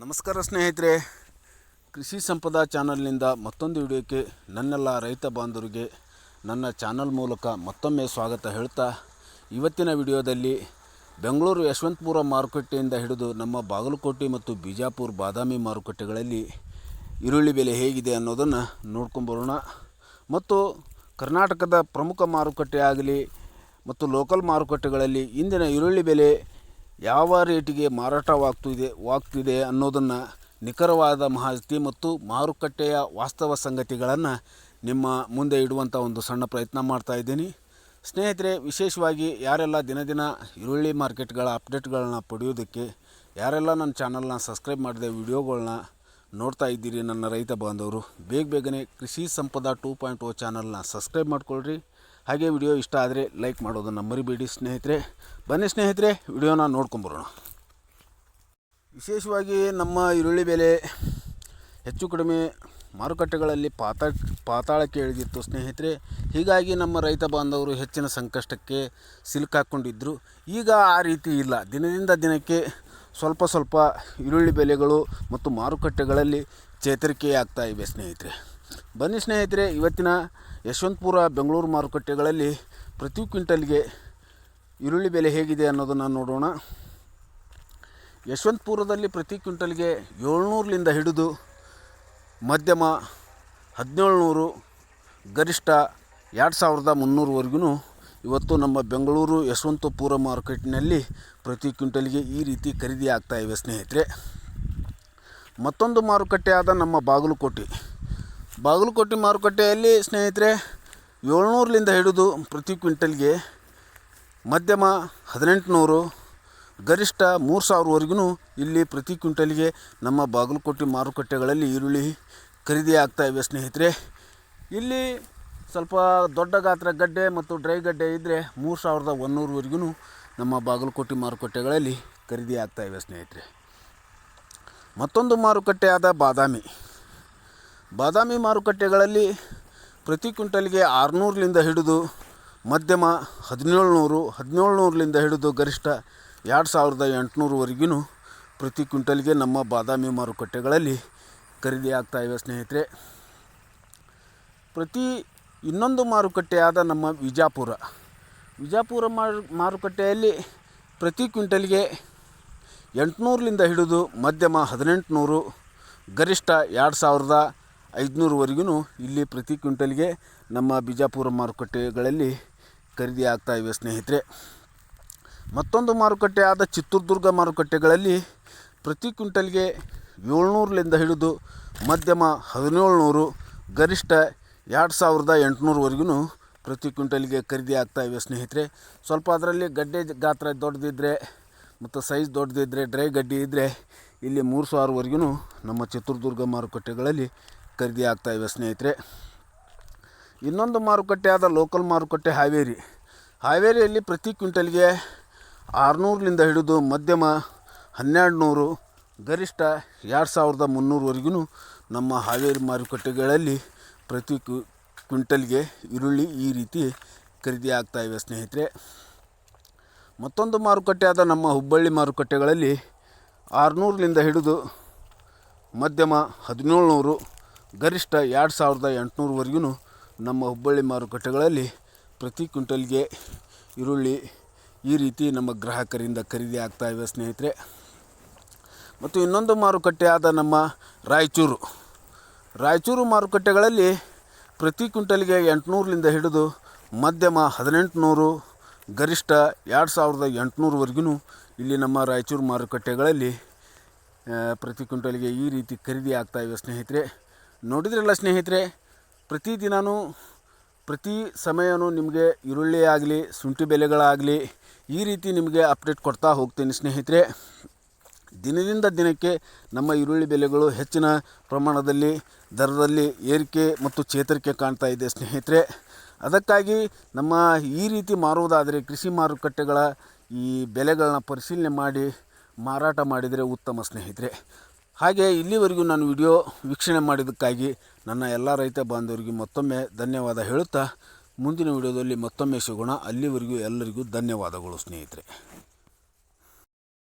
ನಮಸ್ಕಾರ ಸ್ನೇಹಿತರೆ, ಕೃಷಿ ಸಂಪದ ಚಾನಲ್ನಿಂದ ಮತ್ತೊಂದು ವಿಡಿಯೋಕ್ಕೆ ನನ್ನೆಲ್ಲ ರೈತ ಬಾಂಧವರಿಗೆ ನನ್ನ ಚಾನಲ್ ಮೂಲಕ ಮತ್ತೊಮ್ಮೆ ಸ್ವಾಗತ ಹೇಳ್ತಾ, ಇವತ್ತಿನ ವಿಡಿಯೋದಲ್ಲಿ ಬೆಂಗಳೂರು ಯಶವಂತಪುರ ಮಾರುಕಟ್ಟೆಯಿಂದ ಹಿಡಿದು ನಮ್ಮ ಬಾಗಲಕೋಟೆ ಮತ್ತು ಬಿಜಾಪುರ ಬಾದಾಮಿ ಮಾರುಕಟ್ಟೆಗಳಲ್ಲಿ ಈರುಳ್ಳಿ ಬೆಲೆ ಹೇಗಿದೆ ಅನ್ನೋದನ್ನು ನೋಡ್ಕೊಂಬರೋಣ. ಮತ್ತು ಕರ್ನಾಟಕದ ಪ್ರಮುಖ ಮಾರುಕಟ್ಟೆ ಆಗಲಿ ಮತ್ತು ಲೋಕಲ್ ಮಾರುಕಟ್ಟೆಗಳಲ್ಲಿ ಇಂದಿನ ಈರುಳ್ಳಿ ಬೆಲೆ ಯಾವ ರೇಟಿಗೆ ಮಾರಾಟವಾಗ್ತಿದೆ ಅನ್ನೋದನ್ನು ನಿಖರವಾದ ಮಾಹಿತಿ ಮತ್ತು ಮಾರುಕಟ್ಟೆಯ ವಾಸ್ತವ ಸಂಗತಿಗಳನ್ನು ನಿಮ್ಮ ಮುಂದೆ ಇಡುವಂಥ ಒಂದು ಸಣ್ಣ ಪ್ರಯತ್ನ ಮಾಡ್ತಾಯಿದ್ದೀನಿ. ಸ್ನೇಹಿತರೆ, ವಿಶೇಷವಾಗಿ ಯಾರೆಲ್ಲ ದಿನ ಈರುಳ್ಳಿ ಮಾರ್ಕೆಟ್ಗಳ ಅಪ್ಡೇಟ್ಗಳನ್ನ ಪಡೆಯೋದಕ್ಕೆ ಯಾರೆಲ್ಲ ನನ್ನ ಚಾನಲ್ನ ಸಬ್ಸ್ಕ್ರೈಬ್ ಮಾಡಿದೆ ವಿಡಿಯೋಗಳನ್ನ ನೋಡ್ತಾ ಇದ್ದೀರಿ, ನನ್ನ ರೈತ ಬಾಂಧವರು ಬೇಗನೆ ಕೃಷಿ ಸಂಪದ 2.0 ಚಾನಲ್ನ ಸಬ್ಸ್ಕ್ರೈಬ್ ಮಾಡ್ಕೊಳ್ರಿ. ಹಾಗೆ ವಿಡಿಯೋ ಇಷ್ಟ ಆದರೆ ಲೈಕ್ ಮಾಡೋದನ್ನು ಮರಿಬೇಡಿ ಸ್ನೇಹಿತರೆ. ಬನ್ನಿ ಸ್ನೇಹಿತರೆ, ವಿಡಿಯೋನ ನೋಡ್ಕೊಂಬರೋಣ. ವಿಶೇಷವಾಗಿ ನಮ್ಮ ಈರುಳ್ಳಿ ಬೆಲೆ ಹೆಚ್ಚು ಕಡಿಮೆ ಮಾರುಕಟ್ಟೆಗಳಲ್ಲಿ ಪಾತಾಳಕ್ಕೆ ಇಳಿದಿತ್ತು ಸ್ನೇಹಿತರೆ. ಹೀಗಾಗಿ ನಮ್ಮ ರೈತ ಬಾಂಧವರು ಹೆಚ್ಚಿನ ಸಂಕಷ್ಟಕ್ಕೆ ಸಿಲುಕಾಕೊಂಡಿದ್ದರು. ಈಗ ಆ ರೀತಿ ಇಲ್ಲ. ದಿನದಿಂದ ದಿನಕ್ಕೆ ಸ್ವಲ್ಪ ಈರುಳ್ಳಿ ಬೆಲೆಗಳು ಮತ್ತು ಮಾರುಕಟ್ಟೆಗಳಲ್ಲಿ ಚೇತರಿಕೆಯಾಗ್ತಾ ಇವೆ ಸ್ನೇಹಿತರೆ. ಬನ್ನಿ ಸ್ನೇಹಿತರೆ, ಇವತ್ತಿನ ಯಶವಂತಪುರ ಬೆಂಗಳೂರು ಮಾರುಕಟ್ಟೆಗಳಲ್ಲಿ ಪ್ರತಿ ಕ್ವಿಂಟಲ್ಗೆ ಈರುಳ್ಳಿ ಬೆಲೆ ಹೇಗಿದೆ ಅನ್ನೋದನ್ನು ನೋಡೋಣ. ಯಶವಂತಪುರದಲ್ಲಿ ಪ್ರತಿ ಕ್ವಿಂಟಲ್ಗೆ 700ರಿಂದ ಹಿಡಿದು ಮಧ್ಯಮ 1700, ಗರಿಷ್ಠ 2300ವರೆಗೂ ಇವತ್ತು ನಮ್ಮ ಬೆಂಗಳೂರು ಯಶವಂತಪುರ ಮಾರುಕಟ್ಟೆಯಲ್ಲಿ ಪ್ರತಿ ಕ್ವಿಂಟಲ್ಗೆ ಈ ರೀತಿ ಖರೀದಿ ಆಗ್ತಾ ಇವೆ ಸ್ನೇಹಿತರೆ. ಮತ್ತೊಂದು ಮಾರುಕಟ್ಟೆಯಾದ ನಮ್ಮ ಬಾಗಲಕೋಟೆ ಮಾರುಕಟ್ಟೆಯಲ್ಲಿ ಸ್ನೇಹಿತರೆ 700ರಿಂದ ಹಿಡಿದು ಪ್ರತಿ ಕ್ವಿಂಟಲ್ಗೆ ಮಧ್ಯಮ 1800, ಗರಿಷ್ಠ 3000ವರೆಗೂ ಇಲ್ಲಿ ಪ್ರತಿ ಕ್ವಿಂಟಲ್ಗೆ ನಮ್ಮ ಬಾಗಲಕೋಟೆ ಮಾರುಕಟ್ಟೆಗಳಲ್ಲಿ ಈರುಳ್ಳಿ ಖರೀದಿ ಆಗ್ತಾ ಇವೆ ಸ್ನೇಹಿತರೆ. ಇಲ್ಲಿ ಸ್ವಲ್ಪ ದೊಡ್ಡ ಗಾತ್ರ ಗಡ್ಡೆ ಮತ್ತು ಡ್ರೈ ಗಡ್ಡೆ ಇದ್ದರೆ 3100ವರೆಗೂ ನಮ್ಮ ಬಾಗಲಕೋಟೆ ಮಾರುಕಟ್ಟೆಗಳಲ್ಲಿ ಖರೀದಿ ಆಗ್ತಾ ಇವೆ ಸ್ನೇಹಿತರೆ. ಮತ್ತೊಂದು ಮಾರುಕಟ್ಟೆಯಾದ ಬಾದಾಮಿ ಮಾರುಕಟ್ಟೆಗಳಲ್ಲಿ ಪ್ರತಿ ಕ್ವಿಂಟಲ್ಗೆ 600ರಿಂದ ಹಿಡಿದು ಮಧ್ಯಮ 1700ರಿಂದ ಹಿಡಿದು ಗರಿಷ್ಠ 2800ವರೆಗೂ ಪ್ರತಿ ಕ್ವಿಂಟಲ್ಗೆ ನಮ್ಮ ಬಾದಾಮಿ ಮಾರುಕಟ್ಟೆಗಳಲ್ಲಿ ಖರೀದಿ ಆಗ್ತಾ ಇವೆ ಸ್ನೇಹಿತರೆ. ಇನ್ನೊಂದು ಮಾರುಕಟ್ಟೆಯಾದ ನಮ್ಮ ವಿಜಾಪುರ ಮಾರುಕಟ್ಟೆಯಲ್ಲಿ ಪ್ರತಿ ಕ್ವಿಂಟಲ್ಗೆ 800ರಿಂದ ಹಿಡಿದು ಮಧ್ಯಮ 1800, ಗರಿಷ್ಠ 2500ವರೆಗೂ ಇಲ್ಲಿ ಪ್ರತಿ ಕ್ವಿಂಟಲ್ಗೆ ನಮ್ಮ ಬಿಜಾಪುರ ಮಾರುಕಟ್ಟೆಗಳಲ್ಲಿ ಖರೀದಿ ಆಗ್ತಾ ಇವೆ ಸ್ನೇಹಿತರೆ. ಮತ್ತೊಂದು ಮಾರುಕಟ್ಟೆಯಾದ ಚಿತ್ರದುರ್ಗ ಮಾರುಕಟ್ಟೆಗಳಲ್ಲಿ ಪ್ರತಿ ಕ್ವಿಂಟಲ್ಗೆ 700ರಿಂದ ಹಿಡಿದು ಮಧ್ಯಮ 1700, ಗರಿಷ್ಠ 2800ವರೆಗೂ ಪ್ರತಿ ಕ್ವಿಂಟಲ್ಗೆ ಖರೀದಿ ಆಗ್ತಾ ಇವೆ ಸ್ನೇಹಿತರೆ. ಸ್ವಲ್ಪ ಅದರಲ್ಲಿ ಗಡ್ಡೆ ಗಾತ್ರ ದೊಡ್ಡದಿದ್ದರೆ ಮತ್ತು ಸೈಜ್ ದೊಡ್ಡದಿದ್ದರೆ, ಡ್ರೈ ಗಡ್ಡೆ ಇದ್ದರೆ ಇಲ್ಲಿ 3000ವರೆಗೂ ನಮ್ಮ ಚಿತ್ರದುರ್ಗ ಮಾರುಕಟ್ಟೆಗಳಲ್ಲಿ ಖರೀದಿ ಆಗ್ತಾ ಇವೆ ಸ್ನೇಹಿತರೆ. ಇನ್ನೊಂದು ಮಾರುಕಟ್ಟೆಯಾದ ಲೋಕಲ್ ಮಾರುಕಟ್ಟೆ ಹಾವೇರಿಯಲ್ಲಿ ಪ್ರತಿ ಕ್ವಿಂಟಲ್ಗೆ 600ರಿಂದ ಹಿಡಿದು ಮಧ್ಯಮ 1200, ಗರಿಷ್ಠ 2300ವರೆಗೂ ನಮ್ಮ ಹಾವೇರಿ ಮಾರುಕಟ್ಟೆಗಳಲ್ಲಿ ಪ್ರತಿ ಕ್ವಿಂಟಲ್ಗೆ ಈರುಳ್ಳಿ ಈ ರೀತಿ ಖರೀದಿ ಆಗ್ತಾ ಇವೆ ಸ್ನೇಹಿತರೆ. ಮತ್ತೊಂದು ಮಾರುಕಟ್ಟೆಯಾದ ನಮ್ಮ ಹುಬ್ಬಳ್ಳಿ ಮಾರುಕಟ್ಟೆಗಳಲ್ಲಿ 600ರಿಂದ ಹಿಡಿದು ಮಧ್ಯಮ 1700, ಗರಿಷ್ಠ 2800ವರೆಗೂ ನಮ್ಮ ಹುಬ್ಬಳ್ಳಿ ಮಾರುಕಟ್ಟೆಗಳಲ್ಲಿ ಪ್ರತಿ ಕ್ವಿಂಟಲ್ಗೆ ಈರುಳ್ಳಿ ಈ ರೀತಿ ನಮ್ಮ ಗ್ರಾಹಕರಿಂದ ಖರೀದಿ ಆಗ್ತಾ ಇವೆ ಸ್ನೇಹಿತರೆ. ಮತ್ತು ಇನ್ನೊಂದು ಮಾರುಕಟ್ಟೆಯಾದ ನಮ್ಮ ರಾಯಚೂರು ಮಾರುಕಟ್ಟೆಗಳಲ್ಲಿ ಪ್ರತಿ ಕ್ವಿಂಟಲ್ಗೆ 800ರಿಂದ ಹಿಡಿದು ಮಧ್ಯಮ 1800, ಗರಿಷ್ಠ 2800ವರೆಗೂ ಇಲ್ಲಿ ನಮ್ಮ ರಾಯಚೂರು ಮಾರುಕಟ್ಟೆಗಳಲ್ಲಿ ಪ್ರತಿ ಕ್ವಿಂಟಲ್ಗೆ ಈ ರೀತಿ ಖರೀದಿ ಆಗ್ತಾ ಇವೆ ಸ್ನೇಹಿತರೆ. ನೋಡಿದ್ರಲ್ಲ ಸ್ನೇಹಿತರೆ, ಪ್ರತಿ ಸಮಯನೂ ನಿಮಗೆ ಈರುಳ್ಳಿ ಆಗಲಿ ಶುಂಠಿ ಬೆಲೆಗಳಾಗಲಿ ಈ ರೀತಿ ನಿಮಗೆ ಅಪ್ಡೇಟ್ ಕೊಡ್ತಾ ಹೋಗ್ತೀನಿ ಸ್ನೇಹಿತರೆ. ದಿನದಿಂದ ದಿನಕ್ಕೆ ನಮ್ಮ ಈರುಳ್ಳಿ ಬೆಲೆಗಳು ಹೆಚ್ಚಿನ ಪ್ರಮಾಣದಲ್ಲಿ ದರದಲ್ಲಿ ಏರಿಕೆ ಮತ್ತು ಚೇತರಿಕೆ ಕಾಣ್ತಾ ಇದೆ ಸ್ನೇಹಿತರೆ. ಅದಕ್ಕಾಗಿ ನಮ್ಮ ಈ ರೀತಿ ಮಾರುವುದಾದರೆ ಕೃಷಿ ಮಾರುಕಟ್ಟೆಗಳ ಈ ಬೆಲೆಗಳನ್ನ ಪರಿಶೀಲನೆ ಮಾಡಿ ಮಾರಾಟ ಮಾಡಿದರೆ ಉತ್ತಮ ಸ್ನೇಹಿತರೆ. ಹಾಗೆ ಇಲ್ಲಿವರೆಗೂ ನಾನು ವಿಡಿಯೋ ವೀಕ್ಷಣೆ ಮಾಡಿದ್ದಕ್ಕಾಗಿ ನನ್ನ ಎಲ್ಲ ರೈತ ಬಾಂಧವರಿಗೆ ಮತ್ತೊಮ್ಮೆ ಧನ್ಯವಾದ ಹೇಳುತ್ತಾ ಮುಂದಿನ ವಿಡಿಯೋದಲ್ಲಿ ಮತ್ತೊಮ್ಮೆ ಸಿಗೋಣ. ಅಲ್ಲಿವರೆಗೂ ಎಲ್ಲರಿಗೂ ಧನ್ಯವಾದಗಳು ಸ್ನೇಹಿತರೆ.